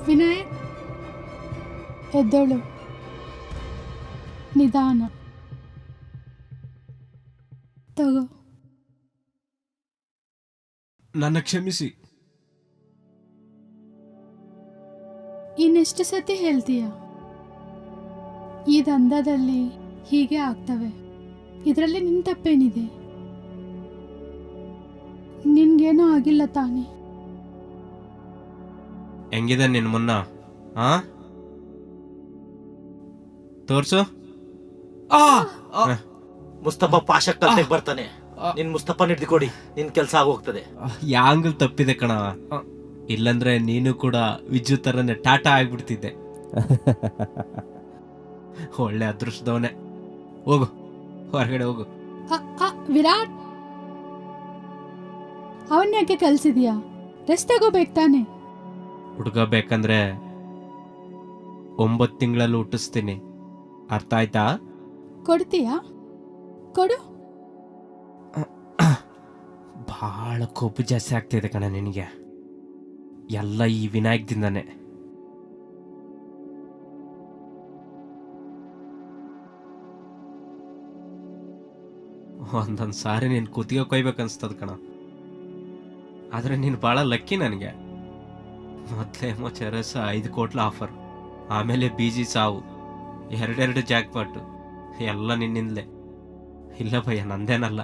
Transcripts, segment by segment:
ವಿನಯ್, ಎದ್ದೋಳು. ನಿಧಾನ. ತಗೋ. ನನ್ನ ಕ್ಷಮಿಸಿ. ಇನ್ನೆಷ್ಟು ಸತಿ ಹೇಳ್ತೀಯ? ಈ ದಂಧದಲ್ಲಿ ಹೀಗೆ ಆಗ್ತವೆ. ಇದರಲ್ಲಿ ನಿನ್ನ ತಪ್ಪೇನಿದೆ? ನಿನ್ಗೇನೂ ಆಗಿಲ್ಲ ತಾನೆ? ಹೆಂಗಿದೆ ನಿನ್ ಮುನ್ನ? ತೋರ್ಸು. ಮುಸ್ತಫಾ ಪಾಷಾ ಕಲ್ತೆಗ್ ಬರ್ತಾನೆ. ನಿನ್ ಮುಸ್ತಫಾ ಹಿಡ್ದುಕೊಡಿ, ನಿನ್ ಕೆಲ್ಸ ಆಗೋಗ್ತದೆ. ಯಾಂಗಲ್ ತಪ್ಪಿದೆ ಕಣ. ಇಲ್ಲಂದ್ರೆ ನೀನು ಕೂಡ ವಿಜು ತರನೇ ಟಾಟಾ ಆಗ್ಬಿಡ್ತಿದ್ದೆ. ಒಳ್ಳೆ ಅದೃಷ್ಟದವನೇ. ಹೋಗು, ಹೊರಗಡೆ ಹೋಗು. ವಿರಾಟ್, ಅವನ್ ಯಾಕೆ ಕಲ್ಸಿದ್ಯಾ? ರೆಸ್ಟ್ ತಗೋಬೇಕು ತಾನೆ? ಹುಡುಗ ಬೇಕಂದ್ರೆ 9 ತಿಂಗಳಲ್ಲಿ ಹುಟ್ಟಿಸ್ತೀನಿ. ಅರ್ಥ ಆಯ್ತಾ? ಕೊಡ್ತೀಯಾ? ಕೊಡು. ಬಹಳ ಕೊಬ್ಬು ಜಾಸ್ತಿ ಆಗ್ತಿದೆ ಕಣ ನಿನಗೆ. ಎಲ್ಲ ಈ ವಿನಾಯಕದಿಂದಾನೆ. ಒಂದೊಂದು ಸಾರಿ ನೀನು ಕುತ್ತಿಗೆ ಕೊಯ್ಬೇಕನ್ಸ್ತದ ಕಣ. ಆದ್ರೆ ನೀನು ಭಾಳ ಲಕ್ಕಿ ನನಗೆ. ಮೊದಲೇಮೋ ಚರಸ 5 ಕೋಟಿ ಆಫರ್, ಆಮೇಲೆ BG ಸಾವು, 2 ಜಾಕ್ ಪಾಟು, ಎಲ್ಲ ನಿನ್ನಿಂದಲೇ. ಇಲ್ಲ ಭಯ್ಯ, ನಂದೇನಲ್ಲ.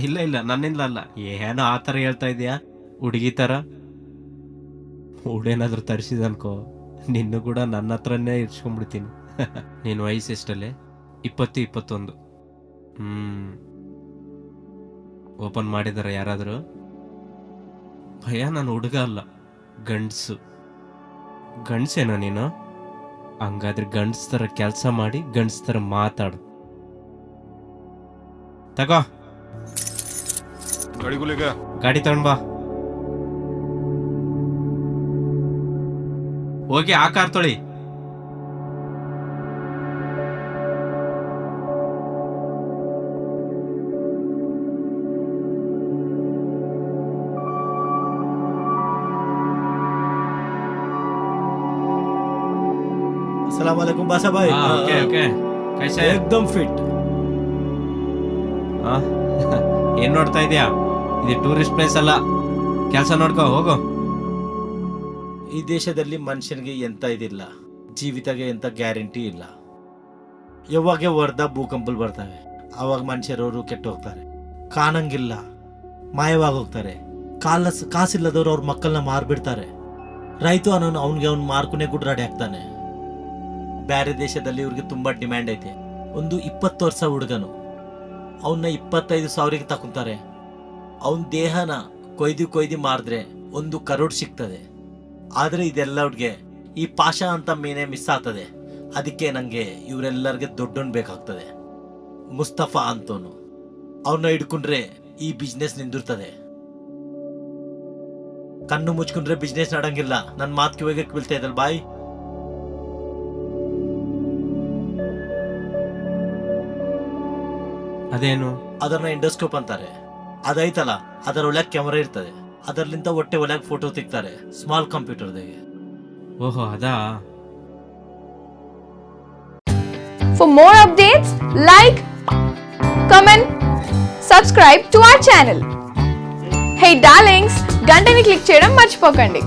ಇಲ್ಲ ನನ್ನಿಂದಲಲ್ಲ. ಏನೋ ಆ ಥರ ಹೇಳ್ತಾ ಇದೀಯಾ, ಹುಡುಗಿ ಥರ. ಹುಡೇನಾದ್ರೂ ತರಿಸಿದನ್ಕೋ, ನಿನ್ನೂ ಕೂಡ ನನ್ನ ಹತ್ರನೇ ಇರ್ಸ್ಕೊಂಡ್ಬಿಡ್ತೀನಿ. ನೀನು ವಯಸ್ಸು ಎಷ್ಟಲ್ಲೇ? 20, 21. ಓಪನ್ ಮಾಡಿದಾರ ಯಾರಾದರೂ? ಭಯ, ನಾನು ಹುಡುಗ ಅಲ್ಲ, ಗಂಡಸು. ಗಂಡಸೇನೋ ನೀನು? ಹಂಗಾದ್ರೆ ಗಂಡಸ್ ಥರ ಕೆಲಸ ಮಾಡಿ ಗಂಡಸ್ ಥರ ಮಾತಾಡು. ತಗೋ ಗಾಡಿ ತಗೊಂಡ್ ಬಾ. ಹೋಗಿ ಆ ಕಾರ್ ತೊಳಿ. अस्सलाम वालेकुम बासा भाई। ओके कैसे? एकदम फिट। ಏನ್ ನೋಡ್ತಾ ಇದೀಯಾ? ಇದು ಟೂರಿಸ್ಟ್ ಪ್ಲೇಸ್ ಅಲ್ಲ, ಕೆಲಸ ನೋಡ್ಕೋ, ಹೋಗು. ಈ ದೇಶದಲ್ಲಿ ಮನುಷ್ಯನಿಗೆ ಎಂತ ಇದಿಲ್ಲ, ಜೀವಿತಗೆ ಎಂತ ಗ್ಯಾರಂಟಿ ಇಲ್ಲ. ಯಾವಾಗ ವರ್ಧ ಭೂಕಂಪಲ್ ಬರ್ತವೆ, ಅವಾಗ ಮನುಷ್ಯರವರು ಕೆಟ್ಟು ಹೋಗ್ತಾರೆ, ಕಾಣಂಗಿಲ್ಲ, ಮಾಯವಾಗಿ ಹೋಗ್ತಾರೆ. ಕಾಸಿಲ್ಲದವ್ರು ಅವ್ರ ಮಕ್ಕಳನ್ನ ಮಾರ್ಬಿಡ್ತಾರೆ. ರೈತ ಅವನಿಗೆ ಅವ್ನು ಮಾರ್ಕೊನೆ ಕೂಡ ರೆಡಿ ಆಗ್ತಾನೆ. ಬೇರೆ ದೇಶದಲ್ಲಿ ಇವ್ರಿಗೆ ತುಂಬಾ ಡಿಮ್ಯಾಂಡ್ ಐತೆ. ಒಂದು 20 ವರ್ಷ ಹುಡುಗನು ಅವನ್ನ 25,000ಗೆ ತಕೊಂತಾರೆ. ಅವನ ದೇಹನ ಕೊಯ್ದು ಮಾರಿದ್ರೆ 1 ಕರೋಡ್ ಸಿಗ್ತದೆ. ಆದ್ರೆ ಇದೆಲ್ಲವ್ರಿಗೆ ಈ ಪಾಷಾ ಅಂತ ಮೀನೆ ಮಿಸ್ ಆಗ್ತದೆ. ಅದಕ್ಕೆ ನಂಗೆ ಇವರೆಲ್ಲರಿಗೆ ದೊಡ್ಡವನ್ ಬೇಕಾಗ್ತದೆ. ಮುಸ್ತಫಾ ಅಂತವನು, ಅವನ್ನ ಹಿಡ್ಕೊಂಡ್ರೆ ಈ ಬಿಸ್ನೆಸ್ ನಿಂದಿರ್ತದೆ. ಕಣ್ಣು ಮುಚ್ಕೊಂಡ್ರೆ ಬಿಸ್ನೆಸ್ ನಡಂಗಿಲ್ಲ. ನನ್ನ ಮಾತು ಕಿವಿಗೆ ಬೀಳ್ತಾ ಇದಲ್ ಬಾಯ್. ಅದೇನು? ಅದನ್ನ ಎಂಡೋಸ್ಕೋಪ್ ಅಂತಾರೆ. ಅದೈತಲ್ಲ, ಅದರ ಒಳಗೆ ಕ್ಯಾಮರಾ ಇರ್ತದೆ. ಅದರ್ಲಿಂದ ಹೊಟ್ಟೆ ಒಳಗೆ ಫೋಟೋ ತೆಗಿತಾರೆ, ಸ್ಮಾಲ್ ಕಂಪ್ಯೂಟರ್ದಾಗೆ. ಓಹೋ, ಅದಾ? For more updates, like, comment, subscribe to our channel. Hey darlings, గంటని click చేయడం మర్చిపోకండి.